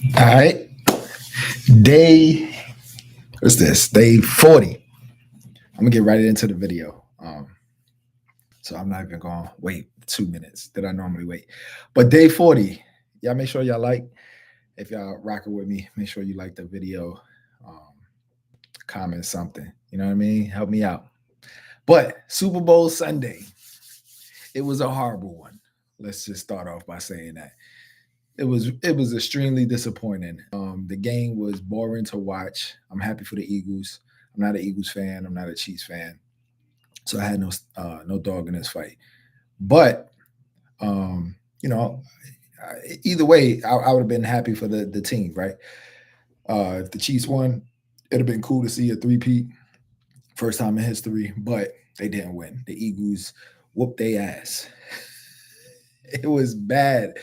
All right. Day, what's this? Day 40. I'm gonna get right into the video. So I'm not even gonna wait 2 minutes that I normally wait. But day 40, y'all make sure y'all like. If y'all rocking with me, make sure you like the video, um, comment something. You know what I mean? Help me out. But Super Bowl Sunday, it was a horrible one. Let's just start off by saying that. It was extremely disappointing. The game was boring to watch. I'm happy for the Eagles. I'm not an Eagles fan. I'm not a Chiefs fan, so I had no dog in this fight. But um, you know, either way, I would have been happy for the team, right? If the Chiefs won, it'd have been cool to see a three-peat, first time in history. But they didn't win. The Eagles whooped their ass. It was bad,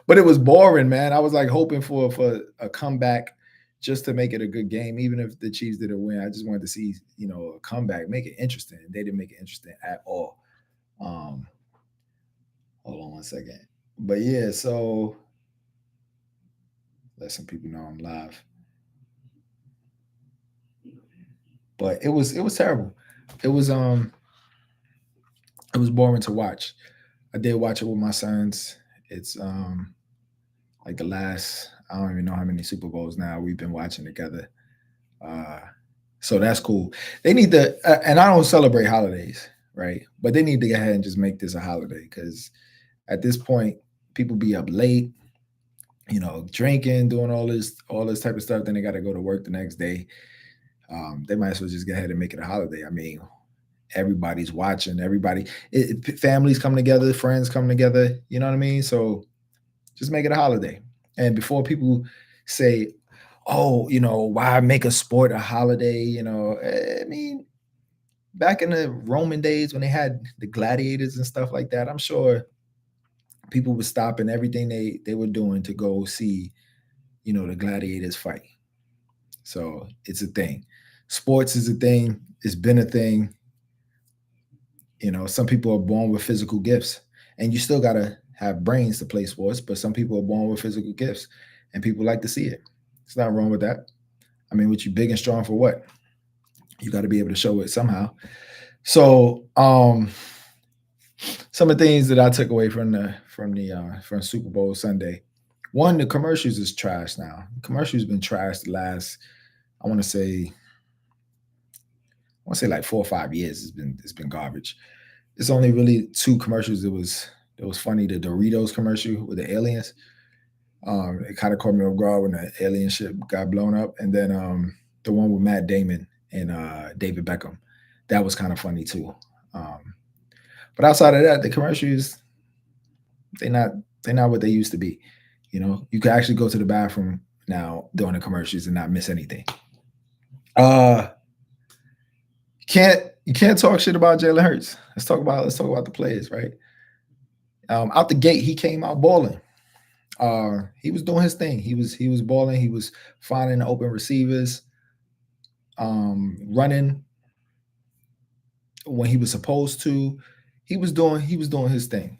but it was boring, man. I was like hoping for a comeback just to make it a good game, even if the Chiefs didn't win. I just wanted to see a comeback, make it interesting. They didn't make it interesting at all. Um, Hold on one second. But yeah, so let some people know I'm live. But it was terrible. It was um it was boring to watch. I did watch it with my sons. It's like the last, I don't even know how many Super Bowls now we've been watching together. Uh, so that's cool. They need to, and I don't celebrate holidays, right? But they need to go ahead and just make this a holiday because at this point, people be up late, drinking, doing all this type of stuff. Then they got to go to work the next day. They might as well just go ahead and make it a holiday. I mean, everybody's watching. Families come together, friends come together. You know what I mean? So just make it a holiday. And before people say, "Oh, why make a sport a holiday?" I mean, back in the Roman days when they had the gladiators and stuff like that, I'm sure people were stopping everything they were doing to go see, the gladiators fight. So it's a thing. Sports is a thing. It's been a thing. Some people are born with physical gifts, and you still gotta have brains to play sports. But some people are born with physical gifts, and people like to see it. It's not wrong with that. I mean, with you big and strong for what? You got to be able to show it somehow. So, some of the things that I took away from Super Bowl Sunday. One, the commercials is trash now. Commercials been trashed the last, I want to say, like 4 or 5 years. It's been garbage. It's only really two commercials that was funny. The Doritos commercial with the aliens. It kind of caught me off guard when the alien ship got blown up, and then the one with Matt Damon and David Beckham. That was kind of funny too. Um, but outside of that, the commercials they not they not what they used to be. You can actually go to the bathroom now during the commercials and not miss anything. Uh, you can't talk shit about Jalen Hurts. Let's talk about the players, right? Out the gate, he came out balling. He was doing his thing. He was balling. He was finding open receivers, running when he was supposed to. He was doing his thing.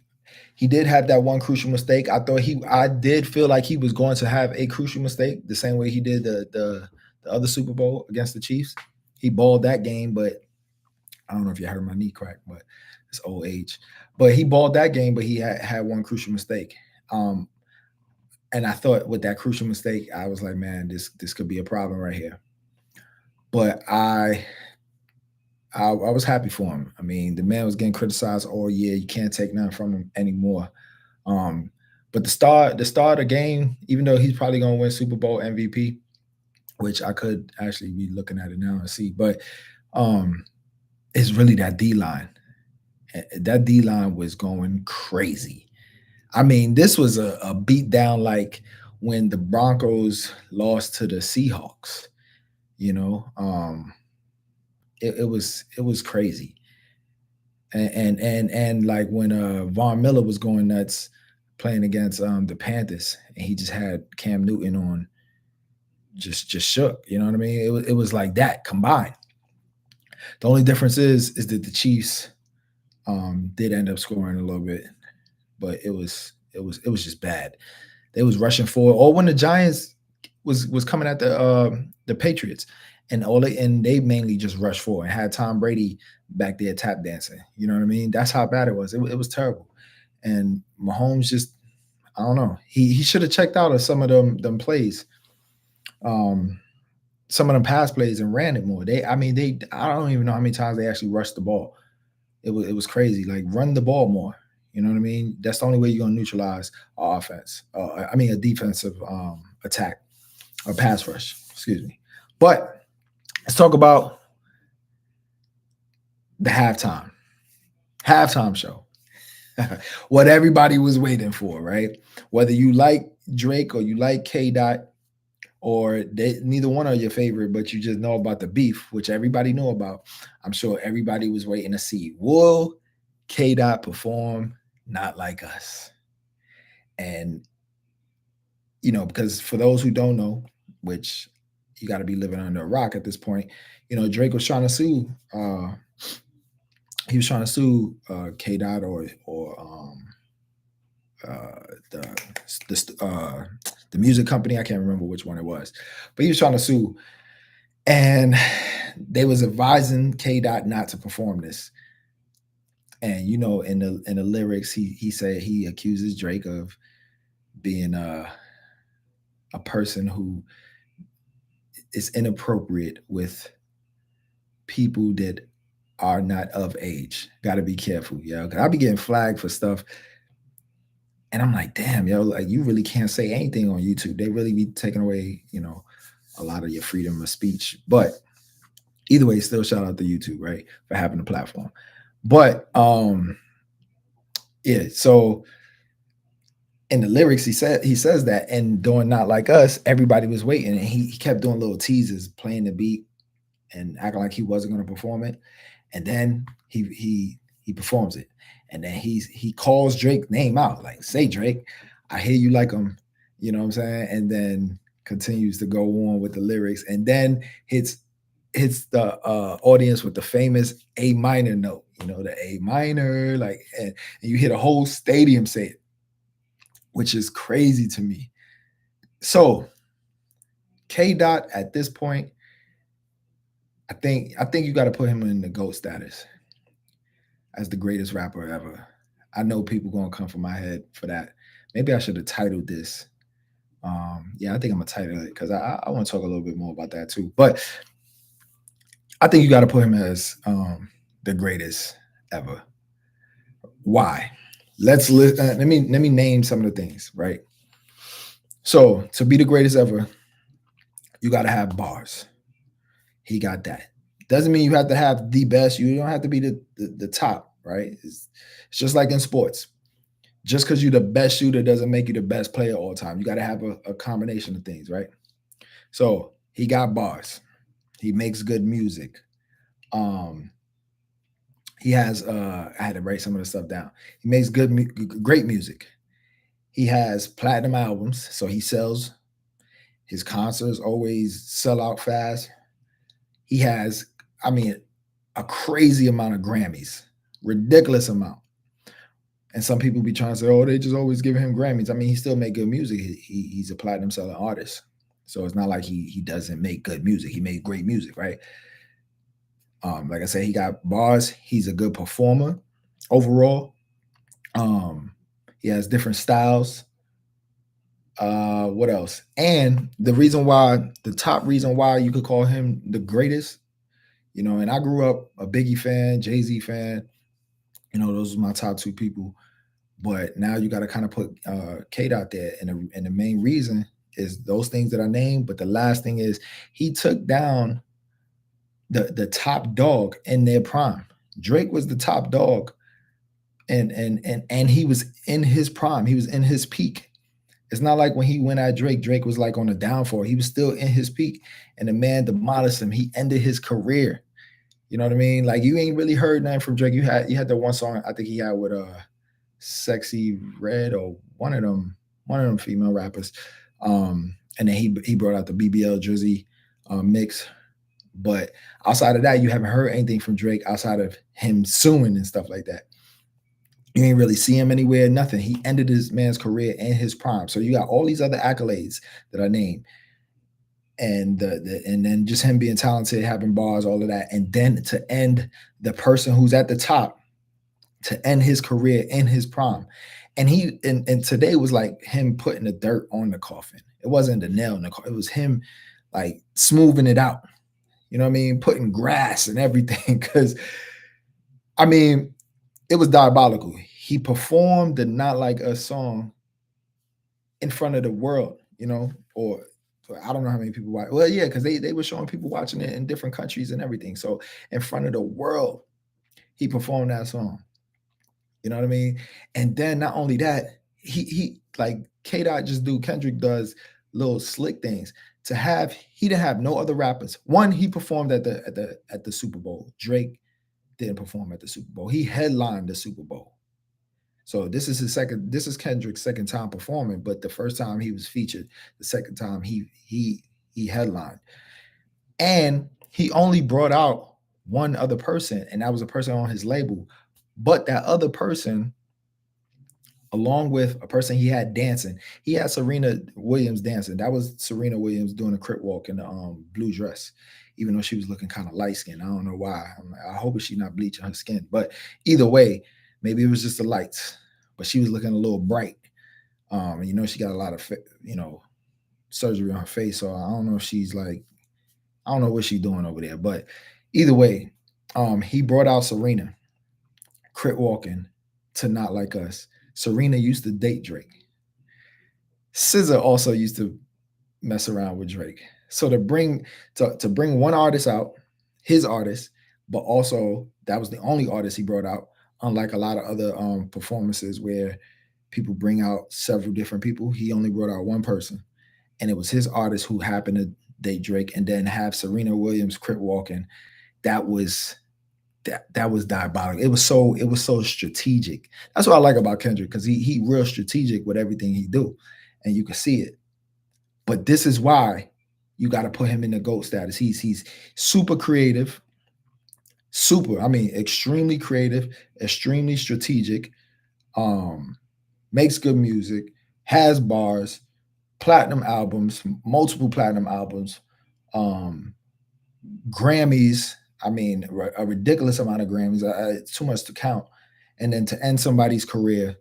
He did have that one crucial mistake. I did feel like he was going to have a crucial mistake the same way he did the other Super Bowl against the Chiefs. He balled that game, but I don't know if you heard my knee crack, but it's old age. But he balled that game, but he had one crucial mistake. Um, and I thought with that crucial mistake, I was like, man, this could be a problem right here. But I was happy for him. I mean, the man was getting criticized all year. You can't take nothing from him anymore. Um, but the star of the game, even though he's probably gonna win Super Bowl MVP, which I could actually be looking at it now and see, but um, it's really that D line. That D line was going crazy. I mean, this was a beat down like when the Broncos lost to the Seahawks. You know, it was crazy, and like when Von Miller was going nuts playing against the Panthers, and he just had Cam Newton on, just shook. You know what I mean? It was like that combined. The only difference is that the Chiefs did end up scoring a little bit, but it was just bad. They was rushing forward. Or when the Giants was coming at the Patriots, and they mainly just rushed forward and had Tom Brady back there tap dancing. You know what I mean? That's how bad it was. It was terrible. And Mahomes just, I don't know. He should have checked out of some of them plays, um, some of them pass plays, and ran it more. I don't even know how many times they actually rushed the ball. It was crazy. Like, run the ball more. You know what I mean? That's the only way you're gonna neutralize our offense. A defensive attack or pass rush. Excuse me. But let's talk about the halftime show. What everybody was waiting for, right? Whether you like Drake or you like Kdot, or neither one are your favorite, but you just know about the beef, which everybody knew about. I'm sure everybody was waiting to see, will Kdot perform Not Like Us? And, because for those who don't know, which you got to be living under a rock at this point, Drake was trying to sue. He was trying to sue Kdot or the music company. I can't remember which one it was, but he was trying to sue, and they was advising Kdot not to perform this. And in the lyrics, he said he accuses Drake of being a person who is inappropriate with people that are not of age. Got to be careful, yo. Cause I be getting flagged for stuff, and I'm like, damn, yo, like, you really can't say anything on YouTube. They really be taking away, a lot of your freedom of speech. But either way, still shout out to YouTube, right, for having the platform. But yeah, so in the lyrics, he says that, and doing Not Like Us, everybody was waiting, and he kept doing little teases, playing the beat and acting like he wasn't going to perform it, and then he performs it, and then he calls Drake's name out, like, say, Drake, I hear you like him, you know what I'm saying, and then continues to go on with the lyrics, and then hits the audience with the famous A minor note, the A minor, like, and you hear the whole stadium say it, which is crazy to me. So Kdot at this point, I think you got to put him in the GOAT status as the greatest rapper ever. I know people gonna come for my head for that. Maybe I should have titled this. Yeah, I think I'm gonna title it because I want to talk a little bit more about that too. But I think you got to put him as the greatest ever. Why? Let me name some of the things, right? So to be the greatest ever, you got to have bars. He got that. Doesn't mean you have to have the best. You don't have to be the top, right? It's just like in sports. Just because you're the best shooter doesn't make you the best player all the time. You got to have a combination of things, right? So he got bars. He makes good music. He has I had to write some of the stuff down. He makes great music. He has platinum albums, so he sells. His concerts always sell out fast. He has, a crazy amount of Grammys, ridiculous amount. And some people be trying to say, oh, they just always give him Grammys. He still make good music. He's a platinum selling artist. So it's not like he doesn't make good music. He made great music, right? Like I said, he got bars. He's a good performer overall. He has different styles. What else? And the top reason why you could call him the greatest, and I grew up a Biggie fan, Jay-Z fan. Those are my top two people. But now you got to kind of put Kdot there. And the main reason is those things that I named. But the last thing is he took down the top dog in their prime. Drake was the top dog, and he was in his prime. He was in his peak. It's not like when he went at Drake was like on a downfall. He was still in his peak, and the man demolished him. He ended his career. You know what I mean? Like, you ain't really heard nothing from Drake. You had that one song I think he had with Sexy Red or one of them female rappers. And then he brought out the BBL Drizzy mix. But outside of that, you haven't heard anything from Drake outside of him suing and stuff like that. You ain't really see him anywhere, nothing. He ended his man's career in his prime. So you got all these other accolades that I named. and and then just him being talented, having bars, all of that, and then to end the person who's at the top, to end his career in his prime. And and today was like him putting the dirt on the coffin. It wasn't the nail in the coffin. It was him like smoothing it out. You know what I mean? Putting grass and everything. Cause I mean, it was diabolical. He performed the Not Like Us song in front of the world, or I don't know how many people watch. Well, yeah, because they were showing people watching it in different countries and everything. So in front of the world, he performed that song. You know what I mean? And then not only that, he like Kdot just do Kendrick does little slick things. He didn't have no other rappers. One, he performed at the Super Bowl. Drake didn't perform at the Super Bowl. He headlined the Super Bowl. So this is Kendrick's second time performing, but the first time he was featured, the second time he headlined. And he only brought out one other person, and that was a person on his label. But that other person, along with a person he had dancing, he had Serena Williams dancing. That was Serena Williams doing a crip walk in the blue dress, even though she was looking kind of light skinned. I don't know why. I hope she's not bleaching her skin. But either way, maybe it was just the lights. But she was looking a little bright. She got a lot of surgery on her face, so I don't know if she's like, I don't know what she's doing over there. But either way, he brought out Serena crip walking to Not Like Us. Serena used to date Drake. SZA also used to mess around with Drake. So to bring one artist out, his artist, but also that was the only artist he brought out, unlike a lot of other performances where people bring out several different people. He only brought out one person, and it was his artist who happened to date Drake, and then have Serena Williams crip walking. That was diabolical. It was so strategic. That's what I like about Kendrick, because he real strategic with everything he do, and you can see it. But this is why you got to put him in the GOAT status. He's super creative, extremely creative, extremely strategic, makes good music, has bars, platinum albums, multiple platinum albums, Grammys. A ridiculous amount of Grammys. It's too much to count. And then to end somebody's career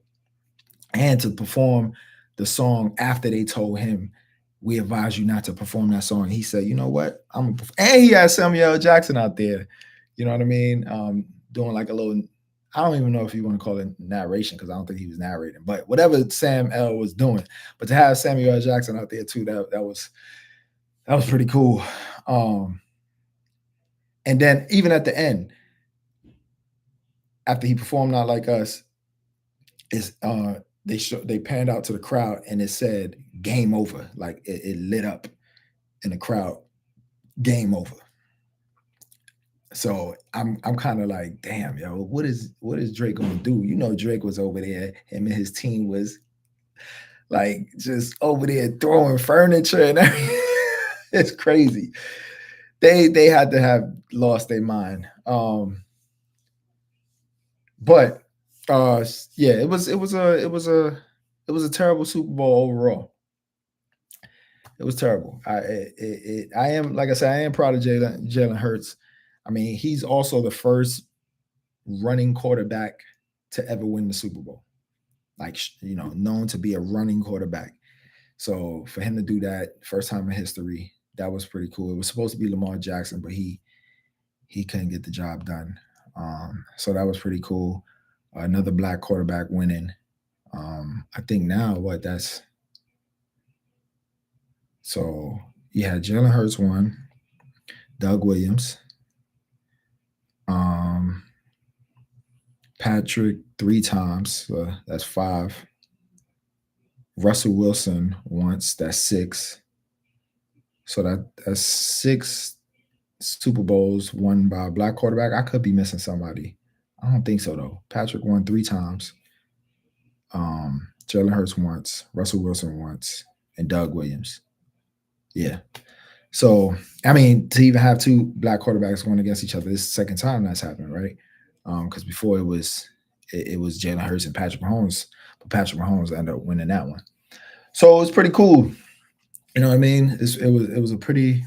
and to perform the song after they told him, we advise you not to perform that song. He said, you know what? And he had Samuel L. Jackson out there, you know what I mean? Doing like a little, I don't even know if you want to call it narration, because I don't think he was narrating, but whatever Sam L was doing. But to have Samuel L. Jackson out there too, that was pretty cool. And then even at the end, after he performed Not Like Us, they panned out to the crowd and it said game over. Like it lit up in the crowd, game over. So I'm kind of like, damn, yo, what is Drake gonna do? Drake was over there, him and his team was like just over there throwing furniture and everything. It's crazy. They had to have lost their mind. But yeah, it was a terrible Super Bowl overall. It was terrible. I am, like I said, I am proud of Jalen Hurts. He's also the first running quarterback to ever win the Super Bowl. Like, known to be a running quarterback. So for him to do that, first time in history, that was pretty cool. It was supposed to be Lamar Jackson, but he couldn't get the job done. So that was pretty cool. Another black quarterback winning. I think now so yeah, Jalen Hurts won, Doug Williams, Patrick 3 times, so that's 5. Russell Wilson once, that's 6. So that's 6 Super Bowls won by a black quarterback. I could be missing somebody. I don't think so though. Patrick won 3 times. Jalen Hurts once, Russell Wilson once, and Doug Williams. Yeah. So to even have 2 black quarterbacks going against each other, this is the second time that's happened, right? Because before it was Jalen Hurts and Patrick Mahomes, but Patrick Mahomes ended up winning that one. So it was pretty cool. You know what I mean? It was a pretty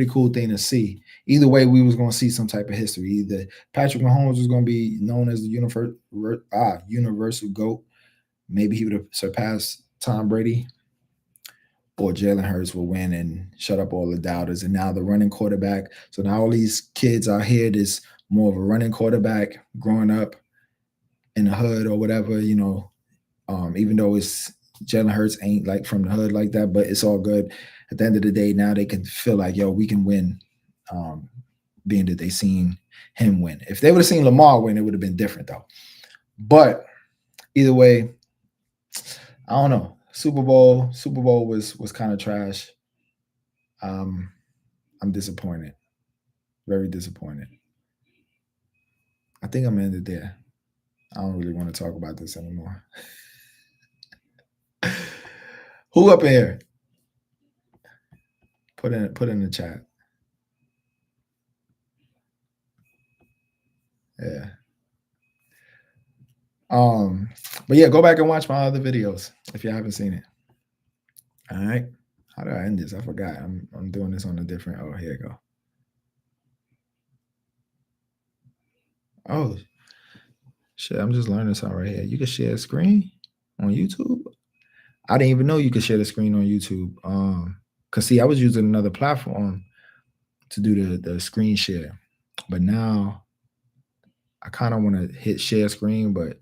cool thing to see. Either way, we was going to see some type of history. Either Patrick Mahomes was going to be known as the universal GOAT. Maybe he would have surpassed Tom Brady, or Jalen Hurts will win and shut up all the doubters. And now the running quarterback. So now all these kids out here, there's more of a running quarterback growing up in the hood or whatever, even though it's Jalen Hurts ain't like from the hood like that, but it's all good. At the end of the day, now they can feel like, yo, we can win, being that they seen him win. If they would have seen Lamar win, it would have been different though. But either way, I don't know. Super Bowl was kind of trash. I'm disappointed. Very disappointed. I think I'm ended there. I don't really want to talk about this anymore. Who up in here? Put in the chat. Yeah. But yeah, go back and watch my other videos if you haven't seen it. All right. How do I end this? I forgot. I'm doing this on a different. Oh, here you go. Oh shit! I'm just learning something right here. You can share a screen on YouTube. I didn't even know you could share the screen on YouTube. Cause see, I was using another platform to do the screen share, but now I kind of want to hit share screen. But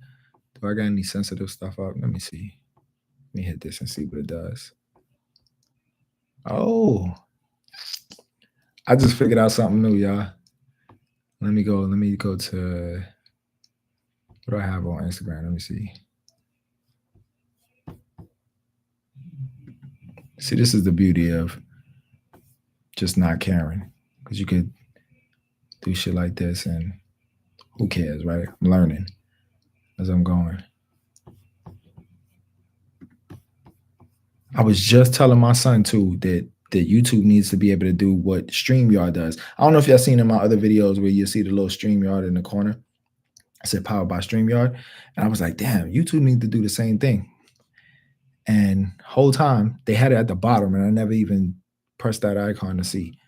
do I got any sensitive stuff up? Let me see. Let me hit this and see what it does. Oh, I just figured out something new, y'all. Let me go to, what do I have on Instagram? Let me see. See, this is the beauty of just not caring, because you could do shit like this and who cares, right? I'm learning as I'm going. I was just telling my son too that YouTube needs to be able to do what StreamYard does. I don't know if y'all seen in my other videos where you see the little StreamYard in the corner. I said powered by StreamYard. And I was like, damn, YouTube needs to do the same thing. And whole time they had it at the bottom and I never even pressed that icon to see.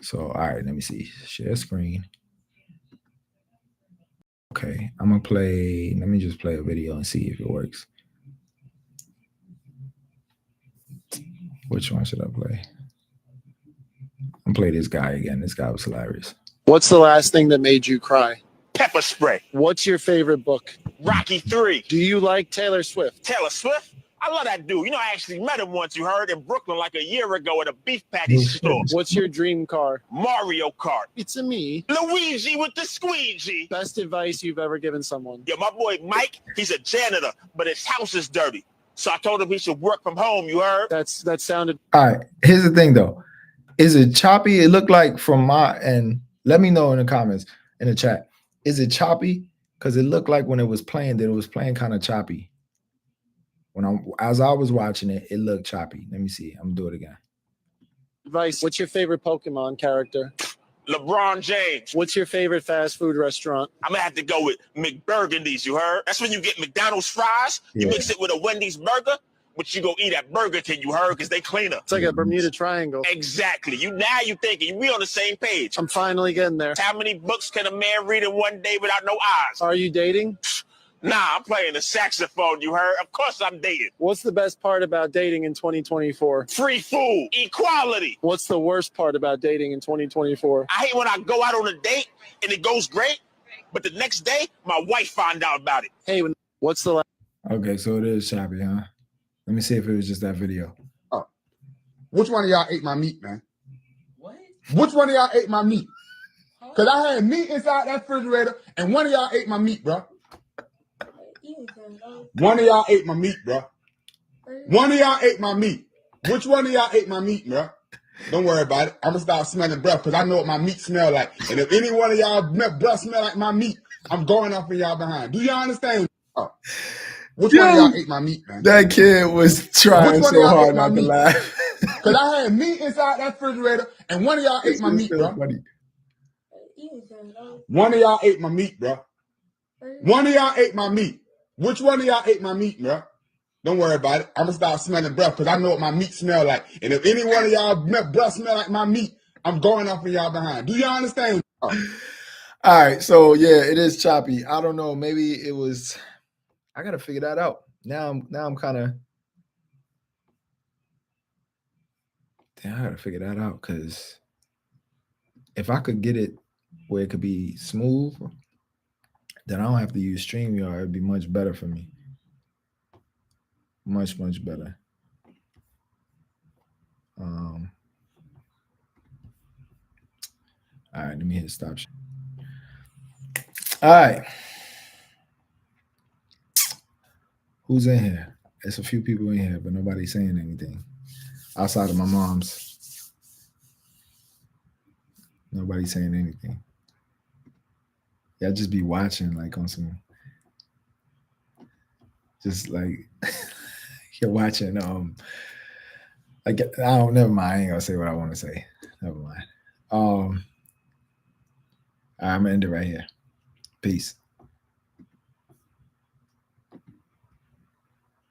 So, all right, let me see. Share screen. Okay, I'm gonna play, let me just play a video and see if it works. Which one should I play? I'm gonna play this guy again. This guy was hilarious. What's the last thing that made you cry? Pepper spray. What's your favorite book? Rocky 3. Do you like Taylor Swift? Taylor Swift? I love that dude. You know, I actually met him once, you heard, in Brooklyn like a year ago at a beef patty store. What's your dream car? Mario Kart. It's a me. Luigi with the squeegee. Best advice you've ever given someone? Yeah, my boy Mike, he's a janitor, but his house is dirty. So I told him he should work from home, you heard? That sounded... All right, here's the thing though. Is it choppy? It looked like from my end. Let me know in the comments, in the chat. Is it choppy? Because it looked like when it was playing, that it was playing kind of choppy. As I was watching it, it looked choppy. Let me see. I'm gonna do it again. Advice. What's your favorite Pokemon character? LeBron James. What's your favorite fast food restaurant? I'm gonna have to go with McBurgundy's, you heard? That's when you get McDonald's fries, you mix it with a Wendy's burger, but you go eat at Burger King, you heard, because they cleaner. It's like a Bermuda Triangle. Exactly. Now you thinking, we on the same page. I'm finally getting there. How many books can a man read in one day without no eyes? Are you dating? Nah, I'm playing the saxophone, you heard? Of course I'm dating. What's the best part about dating in 2024? Free food, equality. What's the worst part about dating in 2024? I hate when I go out on a date and it goes great, but the next day, my wife found out about it. Hey, what's the last... Okay, so it is choppy, huh? Let me see if it was just that video. Oh, which one of y'all ate my meat, man? What? Which one of y'all ate my meat? Because I had meat inside that refrigerator, and one of y'all ate my meat, bro. One of y'all ate my meat, bro. One of y'all ate my meat. Which one of y'all ate my meat, bro? Don't worry about it. I'm going to start smelling breath because I know what my meat smell like. And if any one of y'all breath smell like my meat, I'm going off in y'all behind. Do y'all understand? Oh. Which one of y'all ate my meat, man? That kid was trying so hard not to laugh. Because I had meat inside that refrigerator, and one of y'all ate my meat, bro. Funny. One of y'all ate my meat, bro. One of y'all ate my meat. Which one of y'all ate my meat, bro? Don't worry about it. I'm gonna start smelling breath because I know what my meat smell like. And if any one of y'all breath smell like my meat, I'm going up in y'all behind. Do y'all understand? All right, so yeah, it is choppy. I don't know. Maybe it was. I gotta figure that out. Now I'm kind of. I gotta figure that out because if I could get it where it could be smooth, then I don't have to use StreamYard. It'd be much better for me. Much better. All right, let me hit stop. All right. Who's in here? There's a few people in here, but nobody's saying anything. Outside of my mom's. Nobody's saying anything. Y'all just be watching like on some, just like you're watching like I don't, never mind. I ain't gonna say what I want to say. Never mind. I'm gonna end it right here. Peace.